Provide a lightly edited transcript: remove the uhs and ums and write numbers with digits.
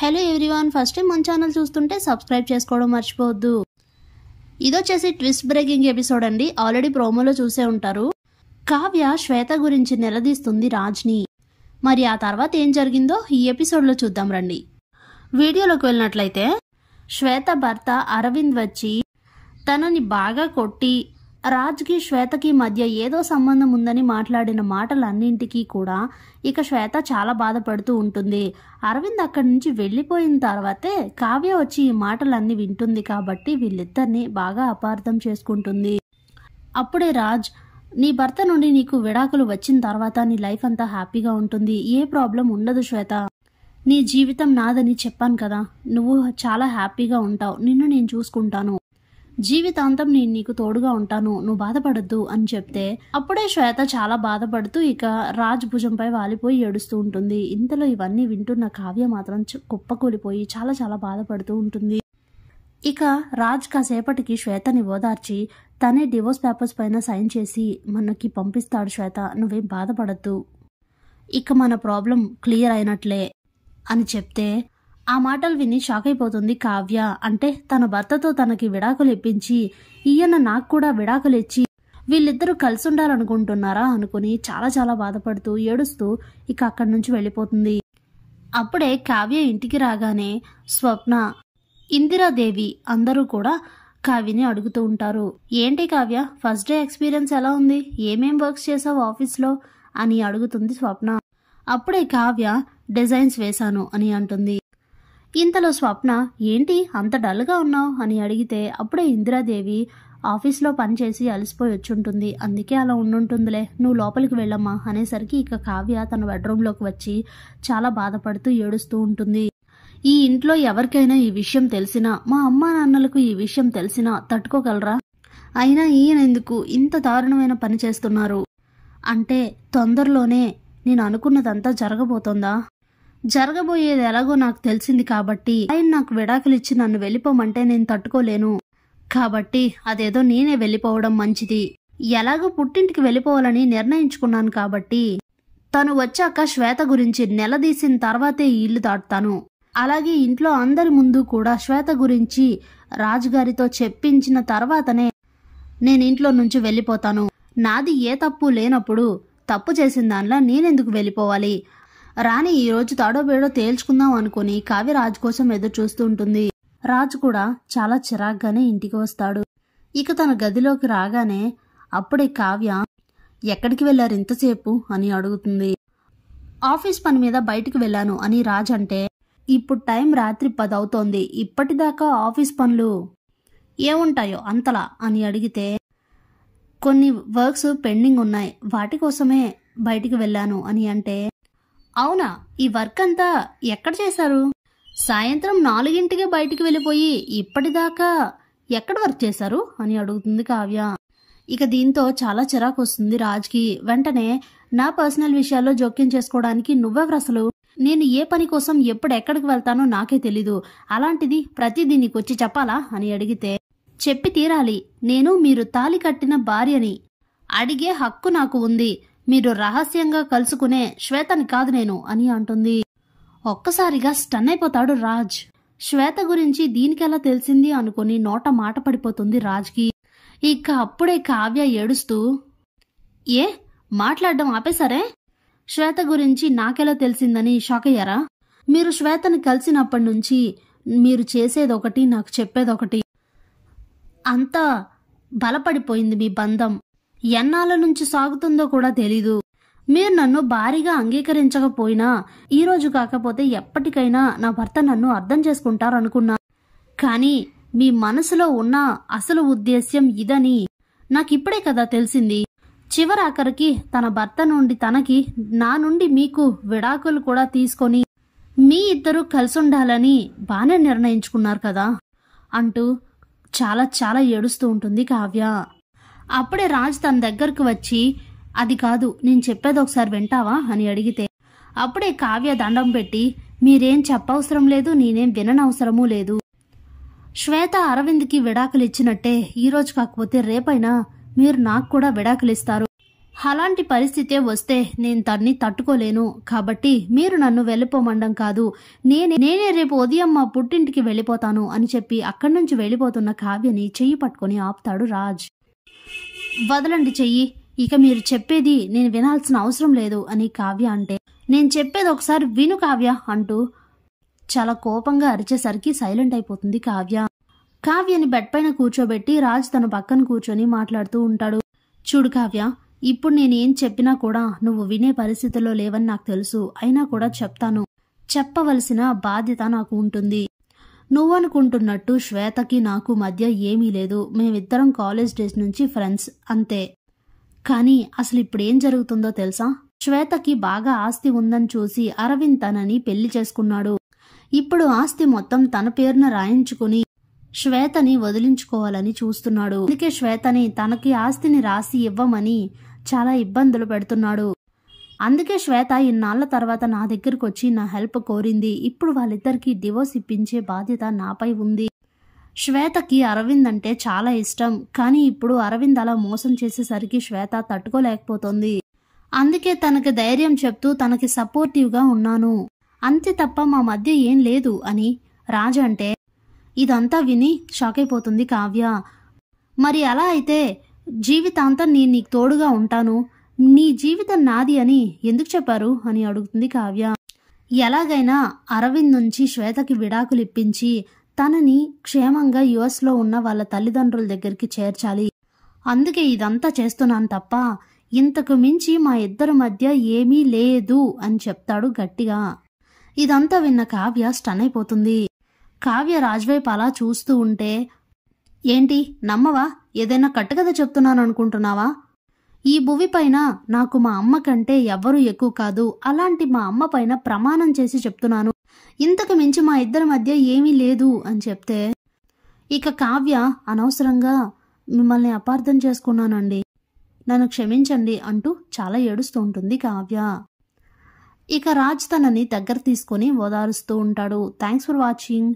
Hello everyone, first time మన channel చూస్తుంటే subscribe చేసుకోవడం మర్చిపోవద్దు. ఇదొచ్చేసి ట్విస్ట్ బ్రేకింగ్ ఎపిసోడ్ అండి. ఆల్రెడీ ప్రోమోలో చూసే ఉంటారు. కావ్య శ్వేత గురించి నిలదీస్తుంది రాజ్ని. మరి ఆ తర్వాత ఏం జరిగిందో ఈ ఎపిసోడ్లో చూద్దాం రండి. వీడియోలోకి వెళ్ళినట్లయితే శ్వేత భర్త అరవింద్ వచ్చి తనని బాగా కొట్టి రాజ్కి శ్వేతకి మధ్య ఏదో సంబంధం ఉందని మాట్లాడిన మాటలన్నింటికీ కూడా ఇక శ్వేత చాలా బాధపడుతూ ఉంటుంది. అరవింద్ అక్కడి నుంచి వెళ్ళిపోయిన తర్వాతే కావ్య వచ్చి ఈ మాటలన్నీ వింటుంది కాబట్టి వీళ్ళిద్దరిని బాగా అపార్థం చేసుకుంటుంది. అప్పుడే రాజ్, నీ భర్త నుండి నీకు విడాకులు వచ్చిన తర్వాత నీ లైఫ్ అంతా హ్యాపీగా ఉంటుంది, ఏ ప్రాబ్లం ఉండదు శ్వేత, నీ జీవితం నాదని చెప్పాను కదా, నువ్వు చాలా హ్యాపీగా ఉంటావు, నిన్ను నేను చూసుకుంటాను, జీవితాంతం నేను నీకు తోడుగా ఉంటాను, నువ్వు బాధపడద్దు అని చెప్తే అప్పుడే శ్వేత చాలా బాధపడుతూ ఇక రాజ్ భుజంపై వాలిపోయి ఏడుస్తూ ఉంటుంది. ఇంతలో ఇవన్నీ వింటున్న కావ్య మాత్రం కుప్పకూలిపోయి చాలా చాలా బాధపడుతూ ఉంటుంది. ఇక రాజ్ కాసేపటికి శ్వేతని ఓదార్చి తనే డివోర్స్ పేపర్స్ పైన సైన్ చేసి మనకి పంపిస్తాడు. శ్వేత, నువ్వేం బాధపడద్దు, ఇక మన ప్రాబ్లం క్లియర్ అయినట్లే అని చెప్తే ఆ మాటలు విని షాక్ అయిపోతుంది కావ్య. అంటే తన భర్తతో తనకి విడాకులు ఇప్పించి ఈయన నాకు కూడా విడాకులు ఇచ్చి వీళ్ళిద్దరూ కలిసి ఉండాలనుకుంటున్నారా అనుకుని చాలా చాలా బాధపడుతూ ఏడుస్తూ ఇక అక్కడి నుంచి వెళ్ళిపోతుంది. అప్పుడే కావ్య ఇంటికి రాగానే స్వప్న, ఇందిరాదేవి అందరూ కూడా కావ్యని అడుగుతూ ఉంటారు. ఏంటి కావ్య, ఫస్ట్ డే ఎక్స్పీరియన్స్ ఎలా ఉంది, ఏమేం వర్క్స్ చేసావు ఆఫీస్లో అని అడుగుతుంది స్వప్న. అప్పుడే కావ్య డిజైన్స్ వేశాను అని అంటుంది. ఇంతలో స్వప్న, ఏంటి అంత డల్గా ఉన్నావు అని అడిగితే అప్పుడే ఇందిరాదేవి ఆఫీస్లో పనిచేసి అలసిపోయి వచ్చుంటుంది, అందుకే అలా ఉండుంటుందిలే, నువ్వు లోపలికి వెళ్ళమ్మా అనేసరికి ఇక కావ్య తన బెడ్రూమ్లోకి వచ్చి చాలా బాధపడుతూ ఏడుస్తూ ఉంటుంది. ఈ ఇంట్లో ఎవరికైనా ఈ విషయం తెలిసినా, మా అమ్మా నాన్నలకు ఈ విషయం తెలిసినా తట్టుకోగలరా, అయినా ఈయన ఎందుకు ఇంత దారుణమైన పని చేస్తున్నారు, అంటే తొందరలోనే నేను అనుకున్నదంతా జరగబోతోందా, జరగబోయేది ఎలాగో నాకు తెలిసింది కాబట్టి ఆయన నాకు విడాకులు ఇచ్చి నన్ను వెళ్ళిపోమంటే నేను తట్టుకోలేను, కాబట్టి అదేదో నేనే వెళ్ళిపోవడం మంచిది, ఎలాగో పుట్టింటికి వెళ్ళిపోవాలని నిర్ణయించుకున్నాను కాబట్టి తను వచ్చాక శ్వేత గురించి నిలదీసిన తర్వాతే ఈ ఇల్లు దాటుతాను, అలాగే ఇంట్లో అందరి ముందు కూడా శ్వేత గురించి రాజుగారితో చెప్పించిన తర్వాతనే నేను ఇంట్లో నుంచి వెళ్ళిపోతాను, నాది ఏ తప్పు లేనప్పుడు తప్పు చేసిన దానిలా నేనెందుకు వెళ్ళిపోవాలి, రాణి ఈ రోజు తాడో బేడో తేల్చుకుందాం అనుకుని కావ్య రాజు కోసం ఎదురు చూస్తూ ఉంటుంది. రాజు కూడా చాలా చిరాగ్గానే ఇంటికి వస్తాడు. ఇక తన గదిలోకి రాగానే అప్పుడే కావ్య, ఎక్కడికి వెళ్లారు ఇంతసేపు అని అడుగుతుంది. ఆఫీస్ పని మీద బయటికి వెళ్ళాను అని రాజ్ అంటే, ఇప్పుడు టైం రాత్రి 10 అవుతోంది, ఇప్పటిదాకా ఆఫీస్ పనులు ఏముంటాయో అంతలా అని అడిగితే, కొన్ని వర్క్స్ పెండింగ్ ఉన్నాయి, వాటి కోసమే బయటికి వెళ్ళాను అని అంటే, అవునా, ఈ వర్క్ అంతా ఎక్కడ చేశారు, సాయంత్రం 4ంటికే బయటికి వెళ్ళిపోయి ఇప్పటిదాకా ఎక్కడ వర్క్ చేశారు అని అడుగుతుంది కావ్య. ఇక దీంతో చాలా చిరాకు వస్తుంది రాజ్కి. వెంటనే, నా పర్సనల్ విషయాల్లో జోక్యం చేసుకోవడానికి నువ్వెవరు అసలు, నేను ఏ పని కోసం ఎప్పుడు ఎక్కడికి వెళ్తానో నాకే తెలీదు, అలాంటిది ప్రతిదీ నీకొచ్చి చెప్పాలా అని అడిగితే, చెప్పి తీరాలి, నేను మీరు తాళి కట్టిన భార్యని, అడిగే హక్కు నాకు ఉంది, మీరు రహస్యంగా కలుసుకునే శ్వేతని కాదు నేను అని అంటుంది. ఒక్కసారిగా స్టన్ అయిపోతాడు రాజ్. శ్వేత గురించి దీనికెలా తెలిసింది అనుకుని నోట మాట పడిపోతుంది రాజ్కి. ఇక అప్పుడే కావ్య ఏడుస్తూ, ఏ మాట్లాడడం ఆపేసరే, శ్వేత గురించి నాకెలా తెలిసిందని షాక్ అయ్యారా, మీరు శ్వేతని కలిసినప్పటి నుంచి మీరు చేసేదొకటి నాకు చెప్పేదొకటి, అంతా బలపడిపోయింది మీ బంధం, ఎన్నాళ్ళ నుంచి సాగుతుందో కూడా తెలీదు, మీరు నన్ను భారీగా అంగీకరించకపోయినా ఈ రోజు కాకపోతే ఎప్పటికైనా నా భర్త నన్ను అర్థం చేసుకుంటారనుకున్నా, కానీ మీ మనసులో ఉన్న అసలు ఉద్దేశ్యం ఇదని నాకిప్పుడే కదా తెలిసింది, చివరాఖరికి తన భర్త నుండి తనకి, నా నుండి మీకు విడాకులు కూడా తీసుకొని మీ ఇద్దరూ కలిసుండాలని బానే నిర్ణయించుకున్నారు కదా అంటూ చాలా చాలా ఏడుస్తూ ఉంటుంది కావ్య. అప్పుడే రాజ్ తన దగ్గరకు వచ్చి, అది కాదు, నేను చెప్పేది ఒకసారి వింటావా అని అడిగితే అప్పుడే కావ్య దండం పెట్టి, మీరేం చెప్పవసరం లేదు, నేనేం విననవసరమూ లేదు, శ్వేత అరవింద్కి విడాకులు ఇచ్చినట్టే ఈరోజు కాకపోతే రేపైనా మీరు నాకు కూడా విడాకులు ఇస్తారు, అలాంటి పరిస్థితే వస్తే నేను తన్ని తట్టుకోలేను. కాబట్టి మీరు నన్ను వెళ్ళిపోమండం కాదు, నేనే రేపు ఉదయం మా పుట్టింటికి వెళ్ళిపోతాను అని చెప్పి అక్కడి నుంచి వెళ్ళిపోతున్న కావ్యని చెయ్యి పట్టుకొని ఆపుతాడు రాజ్. వదలండి చెయ్యి, ఇక మీరు చెప్పేది నేను వినాల్సిన అవసరం లేదు అని కావ్య అంటే, నేను చెప్పేది ఒకసారి విను కావ్య అంటూ చాలా కోపంగా అరిచేసరికి సైలెంట్ అయిపోతుంది కావ్య. కావ్యని బెడ్ పైన కూర్చోబెట్టి రాజ్ తన పక్కన కూర్చొని మాట్లాడుతూ ఉంటాడు. చూడు కావ్య, ఇప్పుడు నేనేం చెప్పినా కూడా నువ్వు వినే పరిస్థితుల్లో లేవని నాకు తెలుసు. అయినా కూడా చెప్తాను. చెప్పవలసిన బాధ్యత నాకు ఉంటుంది. నువ్వనుకుంటున్నట్టు శ్వేతకి నాకు మధ్య ఏమీ లేదు. మేమిద్దరం కాలేజ్ డేస్ నుంచి ఫ్రెండ్స్ అంతే. కానీ అసలు ఇప్పుడేం జరుగుతుందో తెలుసా? శ్వేతకి బాగా ఆస్తి ఉందని చూసి అరవింద్ తనని పెళ్లి చేసుకున్నాడు. ఇప్పుడు ఆస్తి మొత్తం తన పేరున రాయించుకుని శ్వేతని వదిలించుకోవాలని చూస్తున్నాడు. అందుకే శ్వేతని తనకి ఆస్తిని రాసి ఇవ్వమని చాలా ఇబ్బందులు పెడుతున్నాడు. అందుకే శ్వేత ఇన్నాళ్ల తర్వాత నా దగ్గరకు వచ్చి నా హెల్ప్ కోరింది. ఇప్పుడు వాళ్ళిద్దరికీ డివోర్స్ ఇప్పించే బాధ్యత నాపై ఉంది. శ్వేతకి అరవింద్ అంటే చాలా ఇష్టం. కానీ ఇప్పుడు అరవింద్ అలా మోసం చేసేసరికి శ్వేత తట్టుకోలేకపోతుంది. అందుకే తనకి ధైర్యం చెప్తూ తనకి సపోర్టివ్గా ఉన్నాను. అంతే తప్ప మా మధ్య ఏం లేదు అని రాజు అంటే, ఇదంతా విని షాక్ అయిపోతుంది కావ్య. మరి అలా అయితే జీవితాంతం నేను నీకు తోడుగా ఉంటాను, నీ జీవితం నాది అని ఎందుకు చెప్పారు అని అడుగుతుంది కావ్య. ఎలాగైనా అరవింద్ నుంచి శ్వేతకి విడాకులు ఇప్పించి తనని క్షేమంగా యుఎస్లో ఉన్న వాళ్ళ తల్లిదండ్రుల దగ్గరికి చేర్చాలి. అందుకే ఇదంతా చేస్తున్నాను తప్ప ఇంతకు మించి మా ఇద్దరి మధ్య ఏమీ లేదు అని చెప్తాడు గట్టిగా. ఇదంతా విన్న కావ్య స్టన్ అయిపోతుంది. కావ్య రాజ్వైపు అలా చూస్తూ ఉంటే, ఏంటి నమ్మవా? ఏదైనా కట్టుకథ చెప్తున్నాను అనుకుంటున్నావా? ఈ భూమి పైన నాకు మా అమ్మ కంటే ఎవ్వరూ ఎక్కువ కాదు. అలాంటి మా అమ్మ పైన ప్రమాణం చేసి చెప్తున్నాను, ఇంతకు మించి మా ఇద్దరి మధ్య ఏమీ లేదు అని చెప్తే, ఇక కావ్య అనవసరంగా మిమ్మల్ని అపార్థం చేసుకున్నానండి, నన్ను క్షమించండి అంటూ చాలా ఏడుస్తూ ఉంటుంది కావ్య. ఇక రాజ్ తనని దగ్గర తీసుకొని ఓదారుస్తూ ఉంటాడు. Thanks for watching.